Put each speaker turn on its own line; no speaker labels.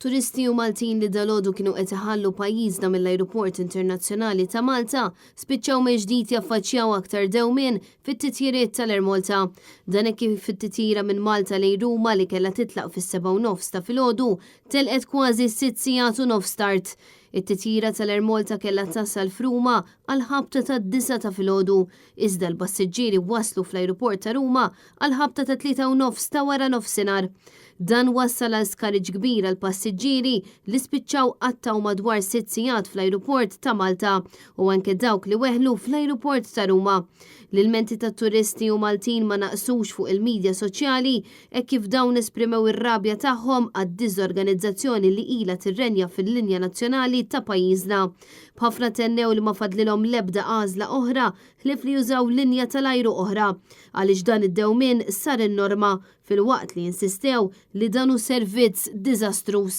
Turisti u Maltin li dalodu kienu qed iħallu pajjiżna mill-Ajruport Internazzjonali ta' Malta spiċċaw meġdid jaffaċċjaw aktar dewmien fit-titjiriet tal-Ermolta. Dan kif fit-titjira minn Malta lejn Ruma li kellha titlaq fis-7:30 ta' filgħodu telqet kważi 6 sigħat u nofs tard. It-titjira tal-Ermolta kellha tasal f'Ruma għal ħabta ta' 9 ta' filgħodu, iżda l-passiġġieri waslu fl-Ajruport ta' Ruma għal ħabta ta' 3:30 ta' wara nofsinhar. Dan wassal għal skariġ kbir għal passiġġieri li spiċċaw qattaw madwar 6 sigħat fl-Ajruport ta' Malta u anke dawk li weħlu fl-Ajruport ta' Ruma. L-ilmenti ta' turisti u Maltin ma naqsux fuq il-medja soċjali kif dawn esprimew ir-rabja tagħhom għad-diżorganizzazzjoni li ilha tirrenja fil-linja nazzjonali ta' pajjiżna. B'ħafna tennew li ma fadlilhom l-ebda għażla oħra ħlief li jużaw linja tal-ajru oħra għaliex dan id-dewmien sar in-norma fil-waqt li insistew li dan hu servizz diżastruż.